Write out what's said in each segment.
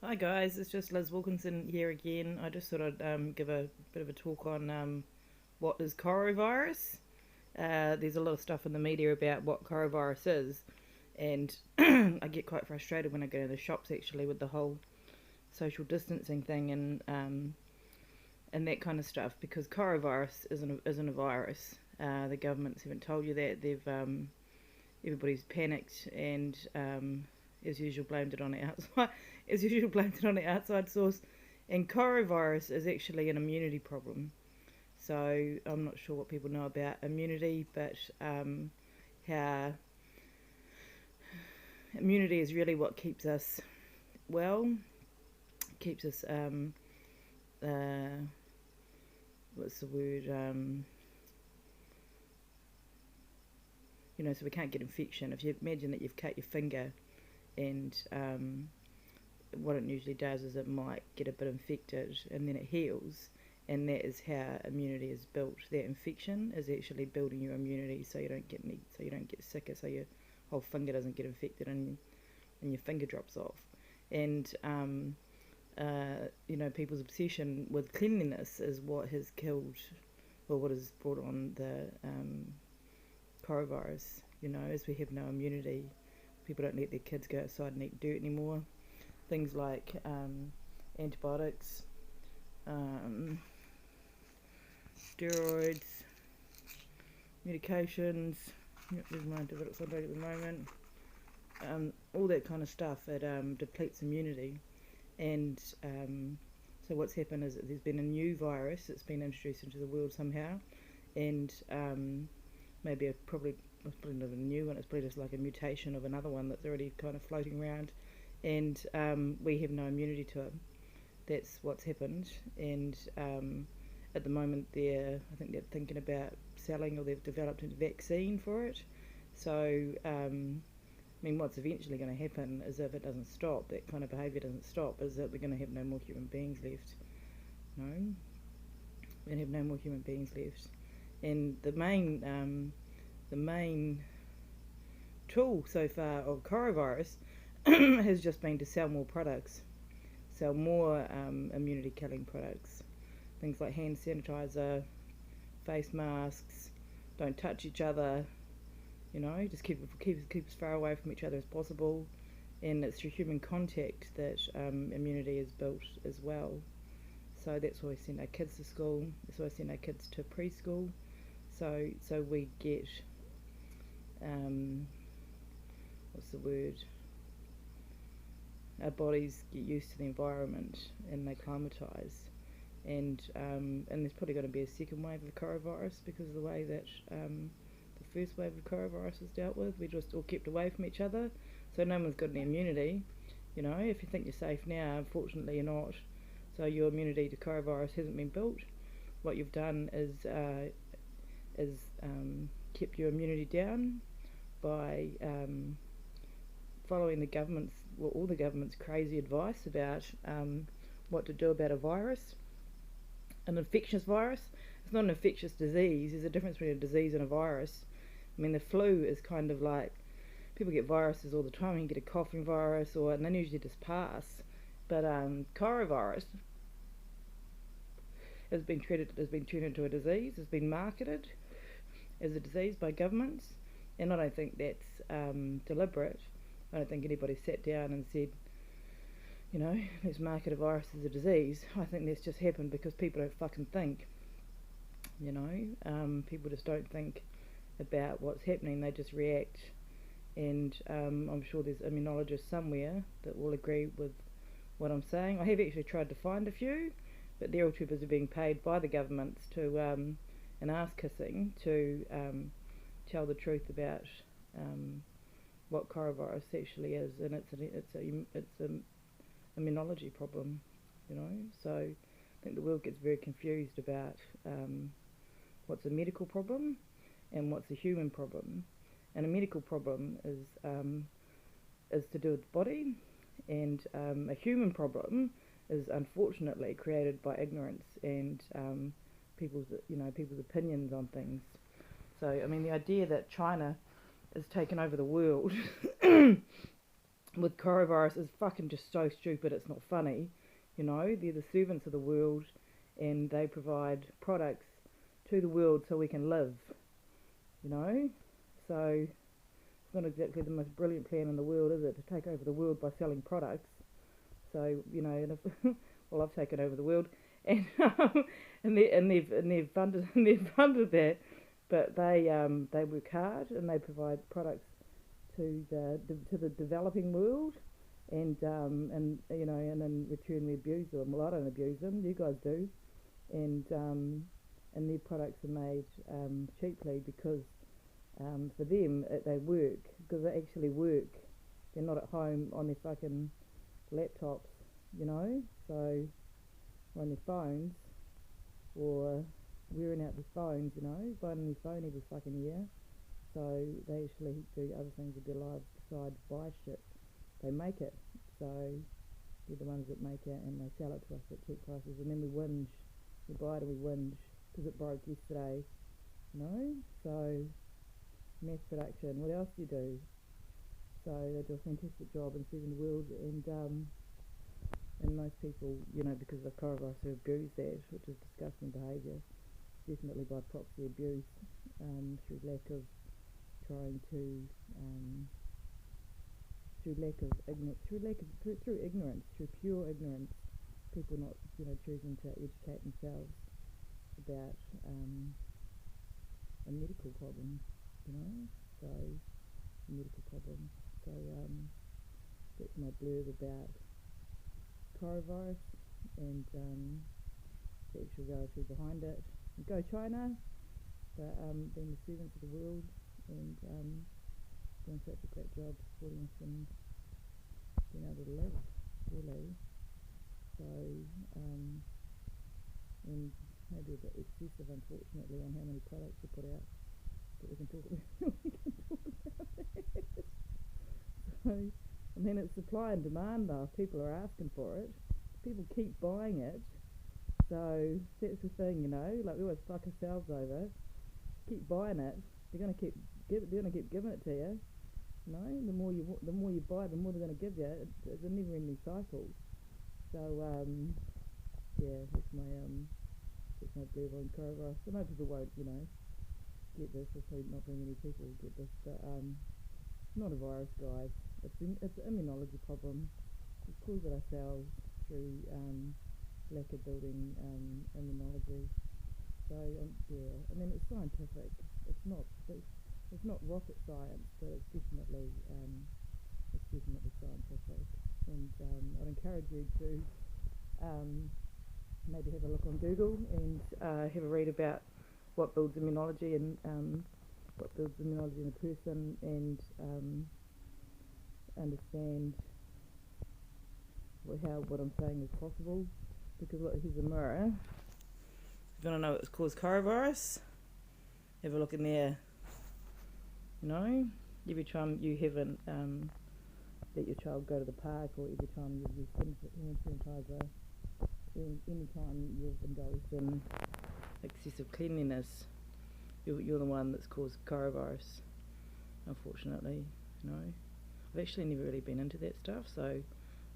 Hi guys, it's just Liz Wilkinson here again. I just thought I'd give a bit of a talk on what is corovirus. There's a lot of stuff in the media about what corovirus is, and I get quite frustrated when I go to the shops actually with the whole social distancing thing and that kind of stuff because corovirus isn't a virus. The governments haven't told you that. They've everybody's panicked and as usual blamed it on the outside as usual blamed it on the outside source, and corovirus is actually an immunity problem. So I'm not sure what people know about immunity, but how immunity is really what keeps us well, keeps us uh, what's the word so we can't get infection. If you imagine that you've cut your finger and what it usually does is it might get a bit infected and then it heals, and that is how immunity is built. That infection is actually building your immunity so you don't get sicker, so your whole finger doesn't get infected and your finger drops off. And people's obsession with cleanliness is what has killed, or what has brought on the corovirus. As we have no immunity, people don't let their kids go outside and eat dirt anymore. Things like antibiotics, steroids, medications. There's my antibiotics I take at the moment. All that kind of stuff. It depletes immunity, and so what's happened is that there's been a new virus that's been introduced into the world somehow, and probably not a new one. It's probably just like a mutation of another one that's already kind of floating around, and we have no immunity to it. That's what's happened, and at the moment I think they're thinking about selling, or they've developed a vaccine for it. So what's eventually going to happen is, if it doesn't stop, that kind of behaviour doesn't stop, is that we're going to have no more human beings left. No, we're going to have no more human beings left, and the main tool so far of corovirus has just been to sell more products, sell more immunity killing products, things like hand sanitizer, face masks, don't touch each other, just keep as far away from each other as possible, and it's through human contact that immunity is built as well. So that's why we send our kids to school, that's why we send our kids to preschool, so we get what's the word? Our bodies get used to the environment and they acclimatise. And there's probably going to be a second wave of corovirus because of the way that the first wave of corovirus was dealt with. We just all kept away from each other, so no one's got any immunity. If you think you're safe now, unfortunately you're not. So your immunity to corovirus hasn't been built. What you've done is kept your immunity down by following all the government's crazy advice about what to do about a virus, an infectious virus. It's not an infectious disease. There's a difference between a disease and a virus. The flu is kind of like, people get viruses all the time. You can get a coughing virus, and they usually just pass. But corovirus has been treated into a disease. Has been marketed as a disease by governments, and I don't think that's deliberate. I don't think anybody sat down and said, let's market a virus as a disease. I think that's just happened because people don't fucking think. People just don't think about what's happening. They just react, and I'm sure there's immunologists somewhere that will agree with what I'm saying. I have actually tried to find a few, but they're all too busy being paid by the governments to and ass kissing to tell the truth about what corovirus actually is, and it's a immunology problem. So I think the world gets very confused about what's a medical problem and what's a human problem. And a medical problem is to do with the body, and a human problem is unfortunately created by ignorance and people's opinions on things. So the idea that China has taken over the world with corovirus is fucking just so stupid it's not funny. You know, they're the servants of the world and they provide products to the world so we can live, you know? So it's not exactly the most brilliant plan in the world, is it, to take over the world by selling products? So, you know, and if, well, I've taken over the world, and they've funded that, but they work hard and they provide products to the developing world, and you know, and in return we abuse them. Well, I don't abuse them, you guys do, and their products are made cheaply because for them they work, because they actually work. They're not at home on their fucking laptops, you know, so or on their phones, or wearing out their phones, you know, buying a new phone every fucking year. So they actually do other things with their lives besides buy shit. They make it. So they're the ones that make it and they sell it to us at cheap prices, and then we whinge. We buy it and we whinge because it broke yesterday, you know. So mass production. What else do you do? So they do a fantastic job in saving the world, and most people, you know, because of coronavirus, who abuse that, which is disgusting behaviour, definitely by proxy abuse, through lack of trying to through ignorance, through pure ignorance, people not, you know, choosing to educate themselves about a medical problem, you know. So a medical problem. So that's my blurb about corovirus and the actual reality behind it. Go China, but being the servants of the world and doing such a great job supporting us and being able to live, really. So, and maybe a bit excessive, unfortunately, on how many products they put out, but we can talk about that. So, I mean, it's supply and demand though. People are asking for it. People keep buying it. So that's the thing, you know. Like, we always fuck ourselves over. Keep buying it. They're gonna keep giving it to you. You know, the more you buy, the more they're gonna give you. It's a never-ending cycle. So yeah, that's my blurb on coronavirus. I know people won't, you know, get this. There's probably not very many people get this, but it's not a virus, guys. It's an immunology problem. We've caused it ourselves through lack of building immunology. So yeah, I mean, it's scientific. It's not rocket science, but it's definitely scientific. And I'd encourage you to maybe have a look on Google and have a read about what builds immunology and what builds immunology in a person, and understand how what I'm saying is possible. Because look, here's a mirror. If you want to know what's caused coronavirus, have a look in there. You know, every time you haven't let your child go to the park, or every time you've used hand sanitizer, any time you've indulged in excessive cleanliness, you're the one that's caused coronavirus, unfortunately. You know, I've actually never really been into that stuff, so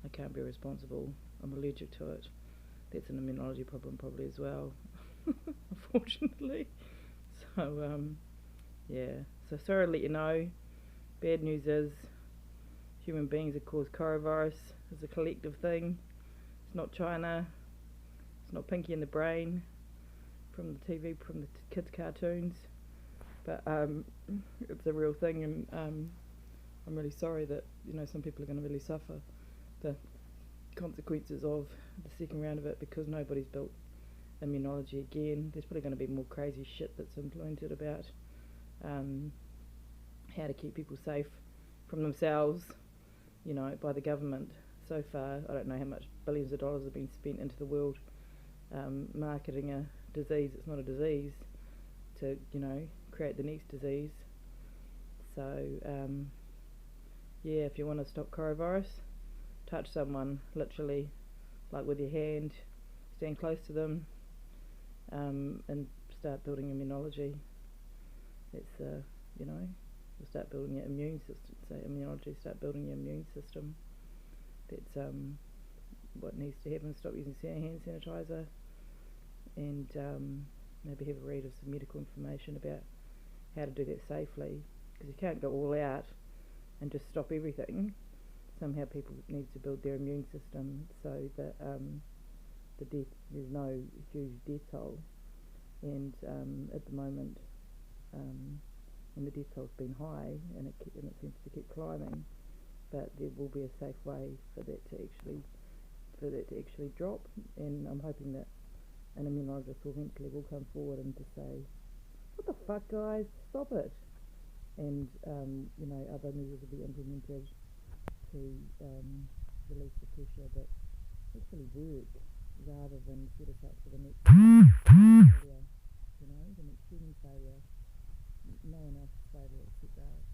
I can't be responsible. I'm allergic to it. That's an immunology problem probably as well, unfortunately. So yeah, so sorry to let you know. Bad news is human beings have caused coronavirus. It's a collective thing. It's not China. It's not Pinky and the Brain from the TV, from the kids' cartoons. But it's a real thing, and I'm really sorry that, you know, some people are going to really suffer the consequences of the second round of it, because nobody's built immunology again. There's probably going to be more crazy shit that's implemented about how to keep people safe from themselves, you know, by the government. So far, I don't know how much billions of dollars have been spent into the world marketing a disease that's not a disease to, you know, create the next disease. So yeah, if you want to stop coronavirus, touch someone, literally, like with your hand, stand close to them, and start building immunology. It's you know, will start building your immune system. So immunology, start building your immune system. That's what needs to happen. Stop using hand sanitizer, and maybe have a read of some medical information about how to do that safely, because you can't go all out and just stop everything. Somehow people need to build their immune system so that there's no huge death toll. And at the moment, and the death toll's been high, and it seems to keep climbing, but there will be a safe way for that to actually drop. And I'm hoping that an immunologist eventually will come forward and just say, "What the fuck, guys? Stop it!" And other measures will be implemented to release the pressure that actually work, rather than set us up for the next failure. The next human failure. No one else's failure except ours.